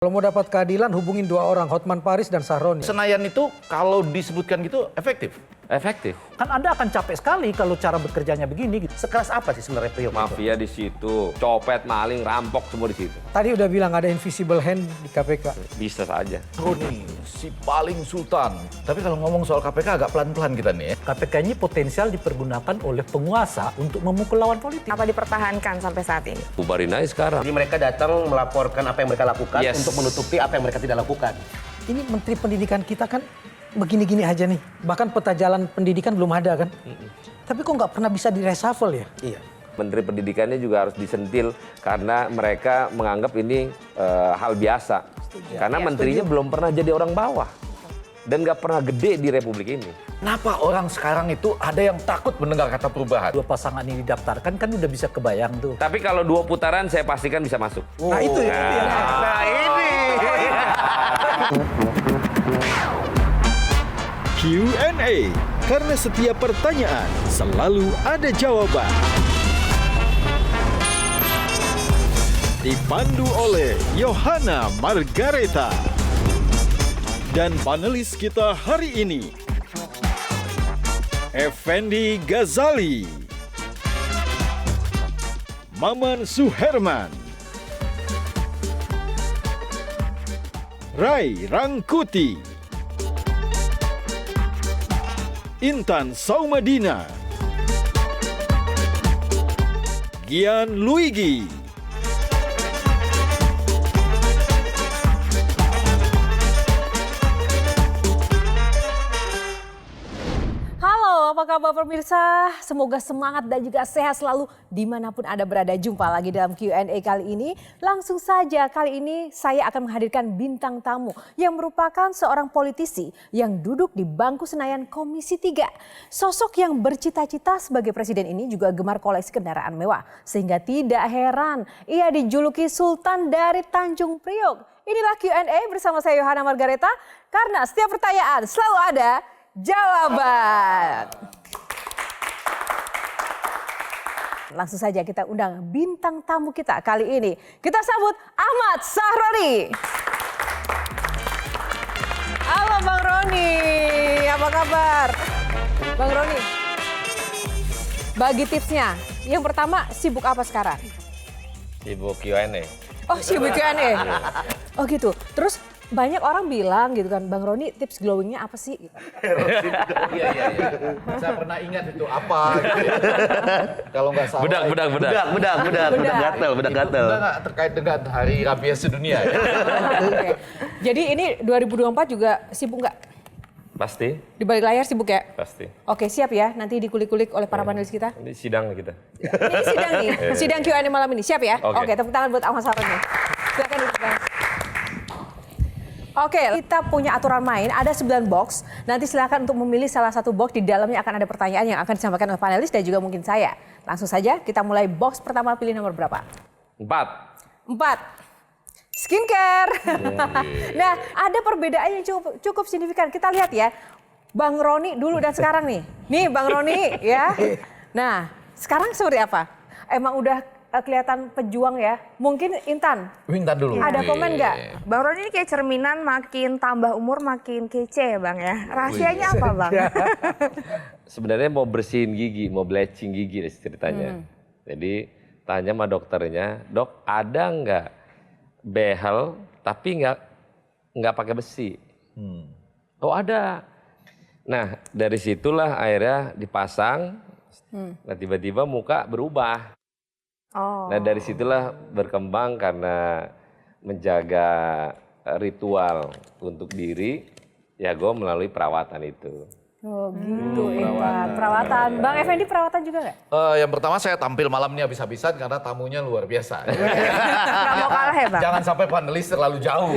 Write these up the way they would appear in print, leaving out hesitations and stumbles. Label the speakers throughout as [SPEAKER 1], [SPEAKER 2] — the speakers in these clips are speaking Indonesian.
[SPEAKER 1] Kalau mau dapat keadilan hubungin dua orang, Hotman Paris dan Sahroni.
[SPEAKER 2] Senayan itu kalau disebutkan gitu efektif.
[SPEAKER 3] Efektif.
[SPEAKER 4] Kan Anda akan capek sekali kalau cara bekerjanya begini.
[SPEAKER 5] Sekeras apa sih sebenarnya Priok itu?
[SPEAKER 3] Mafia di situ, copet, maling, rampok semua di situ.
[SPEAKER 1] Tadi udah bilang ada invisible hand di KPK.
[SPEAKER 3] Bisa saja.
[SPEAKER 2] Roni, si paling sultan. Tapi kalau ngomong soal KPK agak pelan-pelan kita nih ya.
[SPEAKER 4] KPK ini potensial dipergunakan oleh penguasa untuk memukul lawan politik.
[SPEAKER 6] Apa dipertahankan sampai saat ini?
[SPEAKER 3] Bubarin aja sekarang.
[SPEAKER 5] Jadi mereka datang melaporkan apa yang mereka lakukan untuk menutupi apa yang mereka tidak lakukan.
[SPEAKER 1] Ini Menteri Pendidikan kita kan begini-gini aja nih. Bahkan peta jalan pendidikan belum ada kan. Tapi kok nggak pernah bisa di-reshuffle ya?
[SPEAKER 5] Iya.
[SPEAKER 3] Menteri Pendidikannya juga harus disentil karena mereka menganggap ini hal biasa. Karena menterinya belum pernah jadi orang bawah. Dan nggak pernah gede di Republik ini.
[SPEAKER 2] Kenapa orang sekarang itu ada yang takut mendengar kata perubahan?
[SPEAKER 4] Dua pasangan ini didaftarkan kan udah bisa kebayang tuh.
[SPEAKER 3] Tapi kalau 2 putaran saya pastikan bisa masuk.
[SPEAKER 1] Nah itu ya.
[SPEAKER 2] Nah ini.
[SPEAKER 7] Q&A, karena setiap pertanyaan selalu ada jawaban. Dipandu oleh Yohana Margareta. Dan panelis kita hari ini, Effendi Ghazali, Maman Suherman, Rai Rangkuti, Intan Saumadina, Gian Luigi,
[SPEAKER 8] Halo, apa kabar pemirsa? Semoga semangat dan juga sehat selalu dimanapun Anda berada. Jumpa lagi dalam Q&A kali ini. Langsung saja kali ini saya akan menghadirkan bintang tamu yang merupakan seorang politisi yang duduk di bangku Senayan Komisi 3. Sosok yang bercita-cita sebagai presiden ini juga gemar koleksi kendaraan mewah. Sehingga tidak heran ia dijuluki Sultan dari Tanjung Priok. Inilah Q&A bersama saya Yohana Margareta. Karena setiap pertanyaan selalu ada jawaban. Langsung saja kita undang bintang tamu kita kali ini. Kita sambut Ahmad Sahroni. Halo Bang Roni, apa kabar? Bang Roni, bagi tipsnya. Yang pertama, sibuk apa sekarang?
[SPEAKER 3] Sibuk Q&A.
[SPEAKER 8] Oh, sibuk Q&A. Oh gitu. Terus banyak orang bilang gitu kan, Bang Roni tips glowingnya apa sih?
[SPEAKER 2] Iya. Saya pernah ingat itu apa. Gitu. Kalau nggak salah.
[SPEAKER 5] Bedak gatel.
[SPEAKER 2] Itu nggak terkait dengan Hari Rabies Sedunia. Ya?
[SPEAKER 8] Oke. Jadi ini 2024 juga sibuk nggak?
[SPEAKER 3] Pasti,
[SPEAKER 8] Di balik layar sibuk ya?
[SPEAKER 3] pasti.
[SPEAKER 8] Oke, siap ya. Nanti dikulik-kulik oleh para panelis kita.
[SPEAKER 3] Ini sidang kita.
[SPEAKER 8] Ini sidang nih, sidang Q&A malam ini. Siap ya?
[SPEAKER 3] Oke.
[SPEAKER 8] Oke, tepuk tangan buat Ahmad Sahroni. Silakan duduk, Bang. Oke, kita punya aturan main, ada 9 box. Nanti silakan untuk memilih salah satu box, di dalamnya akan ada pertanyaan yang akan disampaikan oleh panelis dan juga mungkin saya. Langsung saja kita mulai box pertama, pilih nomor berapa?
[SPEAKER 3] 4.
[SPEAKER 8] 4. Skincare. Nah, ada perbedaan yang cukup signifikan. Kita lihat ya, Bang Roni dulu dan sekarang nih. Nih Bang Roni ya. Nah, sekarang seperti apa? Emang udah kelihatan pejuang ya. Mungkin Intan.
[SPEAKER 2] Intan dulu.
[SPEAKER 8] Ada komen nggak?
[SPEAKER 6] Bang Roni ini kayak cerminan makin tambah umur makin kece ya Bang ya. Rahasianya apa Bang?
[SPEAKER 3] Sebenarnya mau bersihin gigi, mau bleaching gigi ceritanya. Jadi tanya sama dokternya, dok ada nggak behel tapi nggak pakai besi? Oh ada. Nah dari situlah akhirnya dipasang. Nah tiba-tiba muka berubah.
[SPEAKER 6] Oh.
[SPEAKER 3] Nah dari situlah berkembang karena menjaga ritual untuk diri, ya gue melalui perawatan itu.
[SPEAKER 8] Oh gitu Intan. Perawatan. Bang Effendi perawatan juga nggak?
[SPEAKER 2] Yang pertama saya tampil malamnya habis-habisan karena tamunya luar biasa.
[SPEAKER 6] Nggak mau kalah ya Bang?
[SPEAKER 2] Jangan sampai panelis terlalu jauh.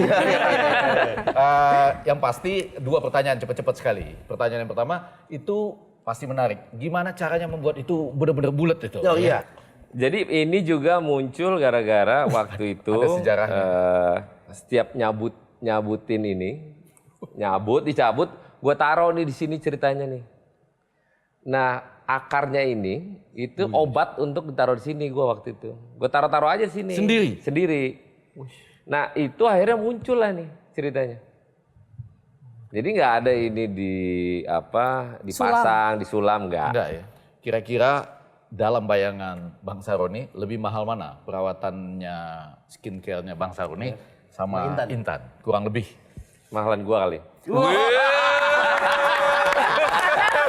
[SPEAKER 2] Yang pasti 2 pertanyaan cepat-cepat sekali. Pertanyaan yang pertama itu pasti menarik. Gimana caranya membuat itu benar-benar bulat itu?
[SPEAKER 5] Oh iya.
[SPEAKER 3] Jadi ini juga muncul gara-gara waktu itu
[SPEAKER 2] Ada sejarahnya.
[SPEAKER 3] Setiap nyabutin ini, dicabut, gue taruh nih di sini ceritanya nih. Nah akarnya ini itu obat untuk ditaruh di sini gue waktu itu. Gue taruh-taruh aja sini.
[SPEAKER 2] Sendiri?
[SPEAKER 3] Sendiri. Nah itu akhirnya muncul lah nih ceritanya. Jadi nggak ada ini dipasang, disulam nggak.
[SPEAKER 2] Enggak ya. Kira-kira dalam bayangan Bang Saroni lebih mahal mana perawatannya skincare-nya Bang Saroni sama Intan? Kurang lebih.
[SPEAKER 3] Mahalan gua kali.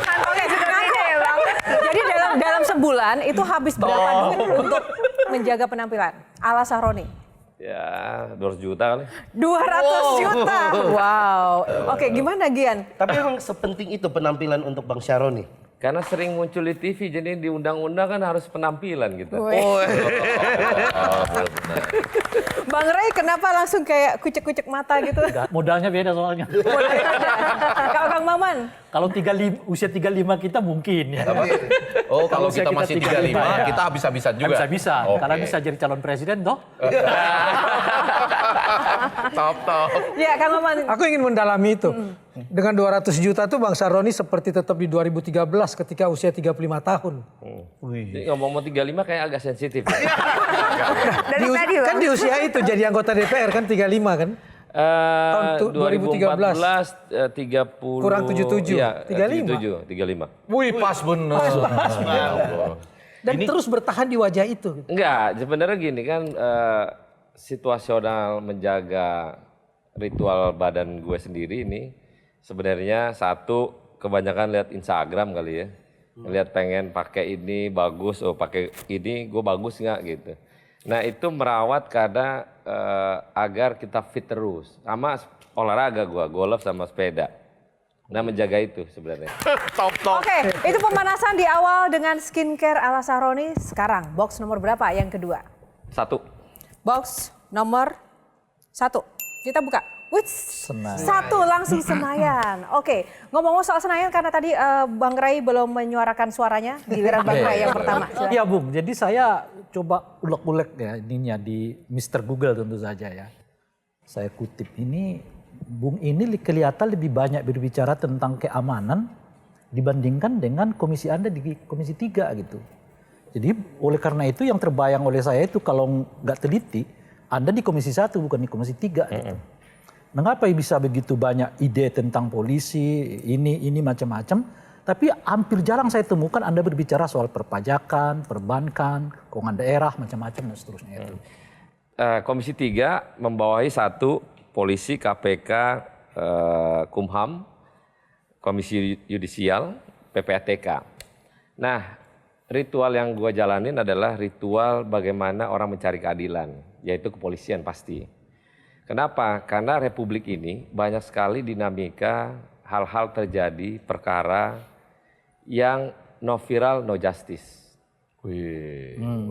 [SPEAKER 6] Kantongnya juga beda ya Bang.
[SPEAKER 8] Jadi dalam sebulan itu habis berapa duit untuk menjaga penampilan ala Sahroni?
[SPEAKER 3] Ya 200 juta kali.
[SPEAKER 8] 200 juta. Wow. Oke, gimana Gian?
[SPEAKER 5] Tapi emang sepenting itu penampilan untuk Bang Syaroni.
[SPEAKER 3] Karena sering muncul di TV, jadi di undang-undang kan harus penampilan gitu.
[SPEAKER 8] Bang Ray kenapa langsung kayak kucek-kucek mata gitu?
[SPEAKER 4] Modalnya beda soalnya.
[SPEAKER 8] Kalau Kang Maman?
[SPEAKER 4] Kalau usia 35 kita mungkin ya.
[SPEAKER 2] Oh, kalau
[SPEAKER 4] usia
[SPEAKER 2] kita masih 35,
[SPEAKER 4] ya.
[SPEAKER 2] kita habis-habisan juga.
[SPEAKER 4] Bisa-bisa,
[SPEAKER 2] Oke.
[SPEAKER 4] karena bisa jadi calon presiden toh.
[SPEAKER 2] Top.
[SPEAKER 8] Ya, Kang Maman.
[SPEAKER 1] Aku ingin mendalami itu. Dengan 200 juta tuh Bang Saroni seperti tetap di 2013 ketika usia 35 tahun.
[SPEAKER 3] Jadi ngomong 35 kayak agak sensitif.
[SPEAKER 6] Dari tadi
[SPEAKER 1] Kan
[SPEAKER 6] Bang.
[SPEAKER 1] di usia itu jadi anggota DPR kan 35 kan? Tahun
[SPEAKER 3] 2014 30
[SPEAKER 1] Kurang 77,
[SPEAKER 3] iya, 35.
[SPEAKER 2] Wih, pas bener.
[SPEAKER 1] Dan terus bertahan di wajah itu.
[SPEAKER 3] Enggak, sebenarnya gini kan situasional menjaga ritual badan gue sendiri ini sebenarnya satu kebanyakan lihat Instagram kali ya. Lihat pengen pakai ini bagus, pakai ini gue bagus nggak gitu. Nah itu merawat karena agar kita fit terus. Sama olahraga gue, golf sama sepeda. Nah menjaga itu sebenarnya.
[SPEAKER 8] Oke, itu pemanasan di awal dengan skincare ala Sahroni. Sekarang box nomor berapa yang kedua?
[SPEAKER 3] 1.
[SPEAKER 8] Box nomor 1. Kita buka. Wih, 1 langsung Senayan. Oke, ngomong-ngomong soal Senayan karena tadi Bang Ray belum menyuarakan suaranya, giliran Bang Ray yang pertama. Silakan.
[SPEAKER 4] Iya Bung, jadi saya coba ulek-ulek ya ininya di Mr. Google tentu saja ya. Saya kutip ini, Bung ini kelihatan lebih banyak berbicara tentang keamanan dibandingkan dengan komisi Anda di komisi 3 gitu. Jadi oleh karena itu yang terbayang oleh saya itu kalau nggak teliti, Anda di komisi 1 bukan di komisi 3 gitu. Mengapa bisa begitu banyak ide tentang polisi, ini macam-macam, tapi hampir jarang saya temukan Anda berbicara soal perpajakan, perbankan, keuangan daerah, macam-macam dan seterusnya itu.
[SPEAKER 3] Komisi 3 membawahi 1 polisi, KPK, Kumham, Komisi Yudisial, PPATK. Nah, ritual yang gue jalanin adalah ritual bagaimana orang mencari keadilan, yaitu kepolisian pasti. Kenapa? Karena Republik ini banyak sekali dinamika, hal-hal terjadi, perkara yang no viral, no justice.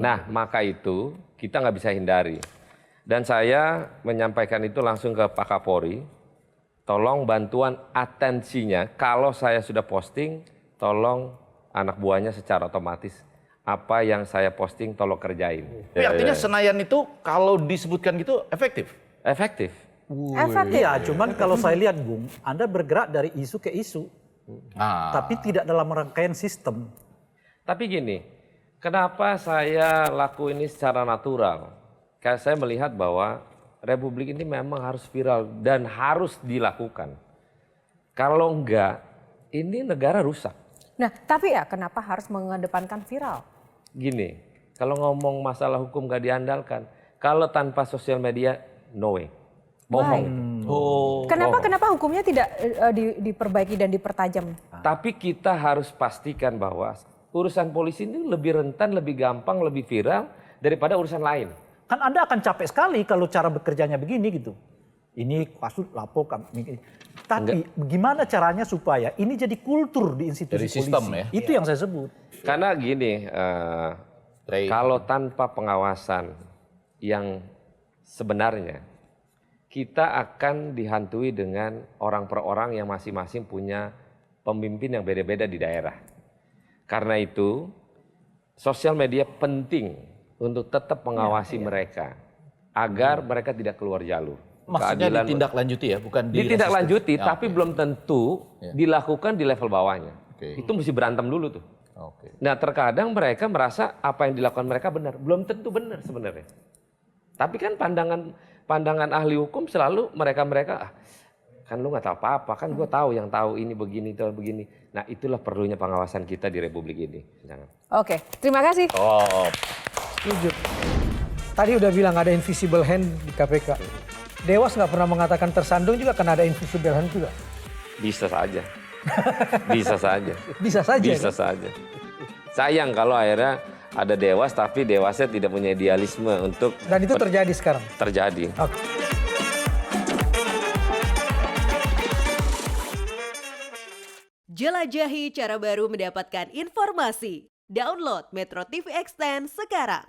[SPEAKER 3] Nah, maka itu kita nggak bisa hindari. Dan saya menyampaikan itu langsung ke Pak Kapolri, tolong bantuan atensinya, kalau saya sudah posting, tolong anak buahnya secara otomatis. Apa yang saya posting tolong kerjain.
[SPEAKER 2] Tapi artinya Senayan itu kalau disebutkan gitu efektif?
[SPEAKER 3] Efektif.
[SPEAKER 8] Efektif.
[SPEAKER 4] Iya, cuman kalau saya lihat Bung, Anda bergerak dari isu ke isu, tapi tidak dalam rangkaian sistem.
[SPEAKER 3] Tapi gini, kenapa saya laku ini secara natural? Karena saya melihat bahwa Republik ini memang harus viral dan harus dilakukan. Kalau enggak, ini negara rusak.
[SPEAKER 8] Nah, tapi ya kenapa harus mengedepankan viral?
[SPEAKER 3] Gini, kalau ngomong masalah hukum gak diandalkan, kalau tanpa sosial media, no way. Bohong.
[SPEAKER 8] Kenapa hukumnya tidak diperbaiki dan dipertajam?
[SPEAKER 3] Tapi kita harus pastikan bahwa urusan polisi ini lebih rentan, lebih gampang, lebih viral daripada urusan lain.
[SPEAKER 4] Kan Anda akan capek sekali kalau cara bekerjanya begini gitu. Ini kasus lapor kami. Tapi bagaimana caranya supaya ini jadi kultur di institusi
[SPEAKER 2] Dari sistem,
[SPEAKER 4] polisi?
[SPEAKER 2] ya?
[SPEAKER 4] Itu yang saya sebut.
[SPEAKER 3] Karena gini, kalau tanpa pengawasan yang sebenarnya, kita akan dihantui dengan orang per orang yang masing-masing punya pemimpin yang beda-beda di daerah. Karena itu, sosial media penting untuk tetap mengawasi mereka, agar mereka tidak keluar jalur.
[SPEAKER 2] Maksudnya ditindaklanjuti ya, bukan
[SPEAKER 3] ditindaklanjuti,
[SPEAKER 2] Ya,
[SPEAKER 3] tapi belum tentu dilakukan di level bawahnya. Itu mesti berantem dulu tuh. Nah terkadang mereka merasa apa yang dilakukan mereka benar, belum tentu benar sebenarnya. Tapi kan pandangan pandangan ahli hukum selalu mereka kan lu nggak tahu apa-apa, kan gue tahu yang tahu ini begini, itu begini. Nah itulah perlunya pengawasan kita di Republik ini. Jangan.
[SPEAKER 8] Oke, terima kasih.
[SPEAKER 3] Oh,
[SPEAKER 1] Setuju. Tadi udah bilang ada invisible hand di KPK. Dewas nggak pernah mengatakan tersandung juga karena ada invisible hand juga.
[SPEAKER 3] bisa saja. Bisa saja.
[SPEAKER 1] Bisa saja.
[SPEAKER 3] Bisa
[SPEAKER 1] kan?
[SPEAKER 3] saja. Sayang kalau akhirnya ada Dewas tapi Dewasnya tidak punya idealisme untuk
[SPEAKER 1] Dan itu terjadi sekarang.
[SPEAKER 3] terjadi.
[SPEAKER 1] Oke.
[SPEAKER 9] Jelajahi cara baru mendapatkan informasi. Download Metro TV Extend sekarang.